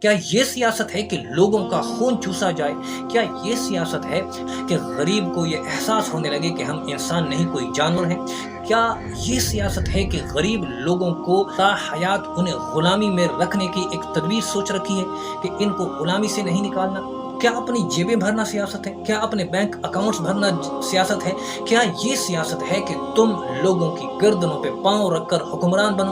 क्या ये सियासत है कि लोगों का खून चूसा जाए? क्या ये सियासत है कि गरीब को ये एहसास होने लगे कि हम इंसान नहीं कोई जानवर हैं? क्या ये सियासत है कि गरीब लोगों को ताहयात उन्हें गुलामी में रखने की एक तदबीर सोच रखी है कि इनको गुलामी से नहीं निकालना? क्या अपनी जेबें भरना सियासत है? क्या अपने बैंक अकाउंट्स भरना सियासत है? क्या ये सियासत है कि तुम लोगों की गर्दनों पे पांव रखकर हुक्मरान बनो?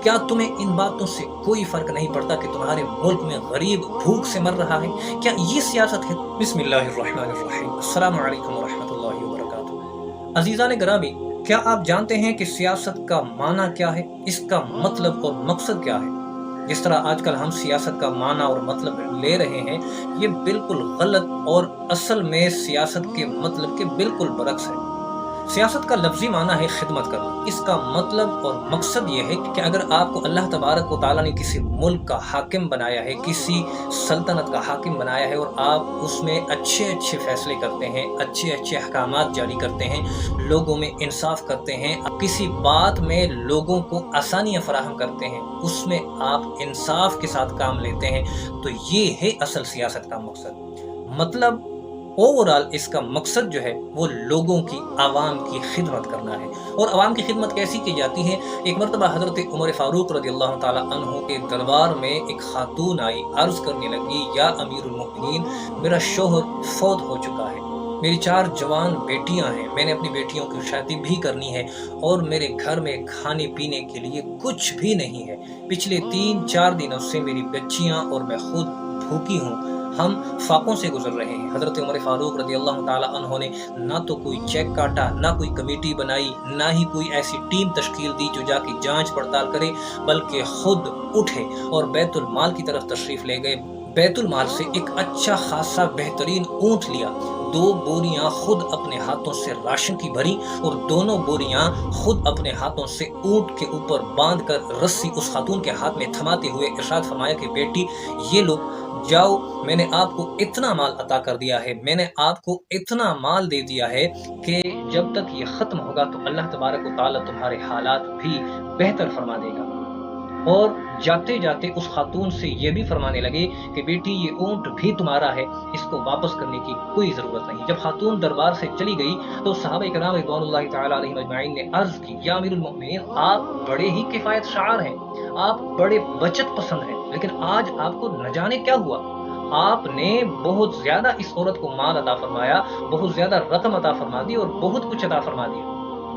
क्या तुम्हें इन बातों से कोई फर्क नहीं पड़ता कि तुम्हारे मुल्क में गरीब भूख से मर रहा है? क्या ये सियासत है? बिस्मिल्लाहिर्रहमानिर्रहीम, अस्सलामु अलैकुम वरहमतुल्लाहि वबरकातुहू। अजीज़ान गिरामी, क्या आप जानते हैं कि सियासत का माना क्या है? इसका मतलब और मकसद क्या है? जिस तरह आजकल हम सियासत का माना और मतलब ले रहे हैं, ये बिल्कुल गलत और असल में सियासत के मतलब के बिल्कुल बरक्स है। सियासत का लफ्ज़ी माना है खिदमत करना। इसका मतलब और मकसद ये है कि अगर आपको अल्लाह तबारक व तआला ने किसी मुल्क का हाकिम बनाया है, किसी सल्तनत का हाकिम बनाया है और आप उसमें अच्छे-अच्छे फ़ैसले करते हैं, अच्छे-अच्छे अहकामात जारी करते हैं, लोगों में इंसाफ़ करते हैं, किसी बात में लोगों को आसानियाँ फ़राहम करते हैं, उसमें आप इंसाफ़ के साथ काम लेते हैं, तो ये है असल सियासत का मकसद। मतलब ओवरऑल इसका मकसद जो है वो लोगों की आवाम की खिदमत करना है। और आवाम की खिदमत कैसी की जाती है? एक मरतबा हज़रत उमर फ़ारूक रज़ियल्लाहु ताला अन्हु के दरबार में एक खातून आई, अर्ज़ करने लगी, या अमीरुल मोमिनीन, मेरा शौहर फ़ौत हो चुका है, मेरी 4 जवान बेटियां हैं, मैंने अपनी बेटियों की शादी भी करनी है और मेरे घर में खाने पीने के लिए कुछ भी नहीं है। पिछले 3-4 दिनों से मेरी बच्चियां और मैं खुद भूखी हूँ, हम फाकों से गुजर रहे हैं। हज़रत उमर फ़ारूक रज़ियल्लाहु ताला अन्हु ने ना तो कोई चेक काटा, ना कोई कमेटी बनाई, ना ही कोई ऐसी टीम तश्कील दी जो जाके जांच पड़ताल करे, बल्कि खुद उठे और बैतुल माल की तरफ तशरीफ़ ले गए। बैतुल माल से एक अच्छा खासा बेहतरीन ऊँट लिया, 2 बोरियां खुद अपने हाथों से राशन की भरी और दोनों बोरियां खुद अपने हाथों से ऊँट के ऊपर बांधकर रस्सी उस खातून के हाथ में थमाते हुए इरशाद फरमाया कि बेटी, ये लो, जाओ, मैंने आपको इतना माल अता कर दिया है, मैंने आपको इतना माल दे दिया है कि जब तक ये ख़त्म होगा तो अल्लाह तबारक व तआला तुम्हारे हालात भी बेहतर फरमा देगा। और जाते जाते उस खातून से ये भी फरमाने लगे कि बेटी, ये ऊँट भी तुम्हारा है, इसको वापस करने की कोई ज़रूरत नहीं। जब खातून दरबार से चली गई तो सहाबा इकराम रिज़वानुल्लाहि तआला अलैहिम अजमाइन ने अर्ज़ की, या अमीरुल मोमिनीन, आप बड़े ही किफ़ायत शार हैं, आप बड़े बचत पसंद हैं, लेकिन आज आपको न जाने क्या हुआ, आपने बहुत ज़्यादा इस औरत को माल अता फरमाया, बहुत ज़्यादा रकम अता फरमा दी और बहुत कुछ अता फरमा दिया।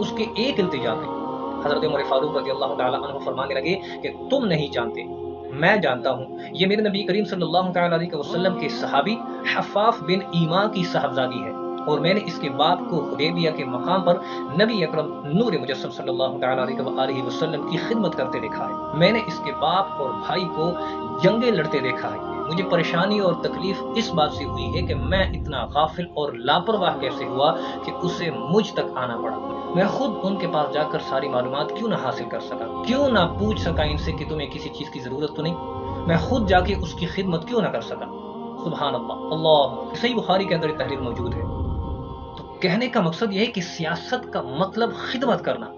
उसके एक इल्तिजा पे हज़रत उमर फ़ारूक रज़ियल्लाहु ताला अन्हु फरमाने लगे कि तुम नहीं जानते, मैं जानता हूँ। ये मेरे नबी करीम सल्लल्लाहु ताला अलैहि वसल्लम के सहाबी हफ़ाफ़ बिन ईमा की साहबज़ादी है और मैंने इसके बाप को हुदैबिया के मकाम पर नबी अकरम नूर मुजस्सम सल्लल्लाहु ताला अलैहि वसल्लम की खिदमत करते देखा है। मैंने इसके बाप और भाई को जंगें लड़ते देखा है। मुझे परेशानी और तकलीफ इस बात से हुई है कि मैं इतना गाफिल और लापरवाह कैसे हुआ कि उसे मुझ तक आना पड़ा। मैं खुद उनके पास जाकर सारी मालूमात क्यों ना हासिल कर सका, क्यों ना पूछ सका इनसे कि तुम्हें किसी चीज़ की ज़रूरत तो नहीं, मैं खुद जाके उसकी खिदमत क्यों ना कर सका। सुबहान अल्लाह, अल्लाह, सही बुखारी के अंदर ये तहरीर मौजूद है। तो कहने का मकसद ये है कि सियासत का मतलब खिदमत करना।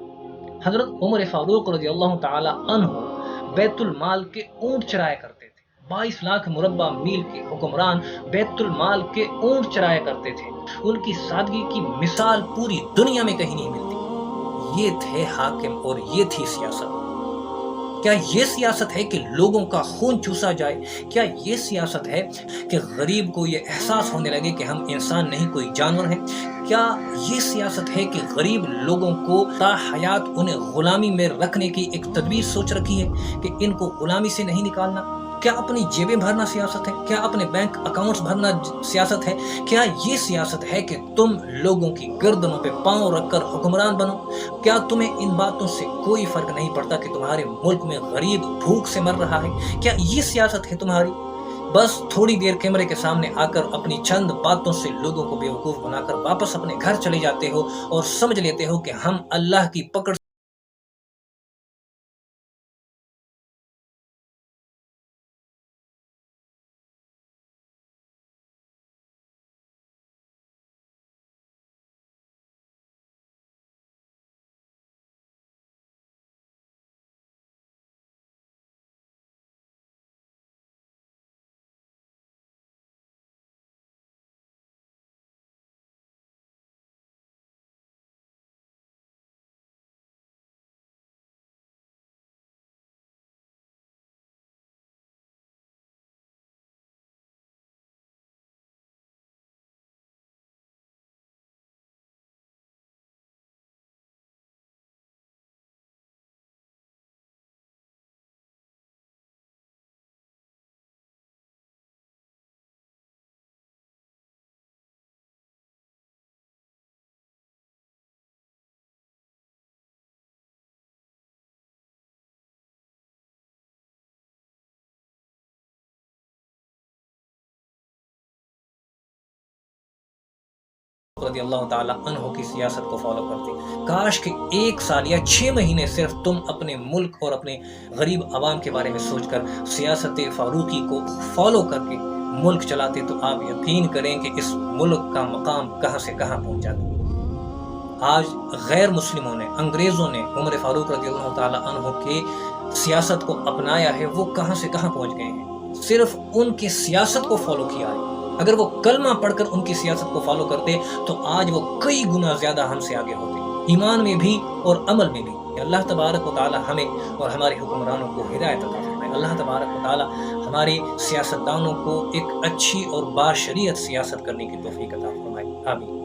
हज़रत उमर फ़ारूक रज़ियल्लाहु ताला अन्हु बैतुल माल के ऊँट चराया करते थे। 22 लाख मुरब्बा मील के हुक्मरान बैतुल माल के ऊँट चराया करते थे। उनकी सादगी की मिसाल पूरी दुनिया में कहीं नहीं मिलती। ये थे हाकिम और ये थी सियासत। क्या ये सियासत है कि लोगों का खून चूसा जाए? क्या ये सियासत है कि गरीब को ये एहसास होने लगे कि हम इंसान नहीं कोई जानवर हैं? क्या ये सियासत है कि गरीब लोगों को ताहयात उन्हें गुलामी में रखने की एक तदबीर सोच रखी है कि इनको गुलामी से नहीं निकालना? क्या अपनी जेबें भरना सियासत है? क्या अपने बैंक अकाउंट्स भरना सियासत है? क्या ये सियासत है कि तुम लोगों की गर्दनों पे पांव रखकर हुक्मरान बनो? क्या तुम्हें इन बातों से कोई फर्क नहीं पड़ता कि तुम्हारे मुल्क में गरीब भूख से मर रहा है? क्या ये सियासत है तुम्हारी? बस थोड़ी देर कैमरे के सामने आकर अपनी चंद बातों से लोगों को बेवकूफ बनाकर वापस अपने घर चले जाते हो और समझ लेते हो कि हम अल्लाह की पकड़ رضی اللہ تعالیٰ عنہ کی سیاست کو فالو کرتے. کاش کہ 1 سال یا 6 مہینے صرف تم اپنے ملک اور اپنے غریب عوام کے بارے میں سوچ کر سیاست فاروقی کو فالو کر کے ملک چلاتے تو آپ یقین کریں کہ اس ملک کا مقام کہاں سے کہاں پہنچ جاتا. آج غیر مسلموں نے، انگریزوں نے عمر فاروق رضی اللہ تعالیٰ عنہ کے سیاست کو اپنایا ہے، وہ کہاں سے کہاں پہنچ گئے ہیں. صرف ان کی سیاست کو فالو کیا ہے. اگر وہ کلمہ پڑھ کر ان کی سیاست کو فالو کرتے تو آج وہ کئی گنا زیادہ ہم سے آگے ہوتے، ایمان میں بھی اور عمل میں بھی. اللہ تبارک و تعالی ہمیں اور ہمارے حکمرانوں کو ہدایت عطا فرمائے. اللہ تبارک و تعالی ہمارے سیاستدانوں کو ایک اچھی اور باشریعت سیاست کرنے کی توفیق عطا فرمائے. آمین.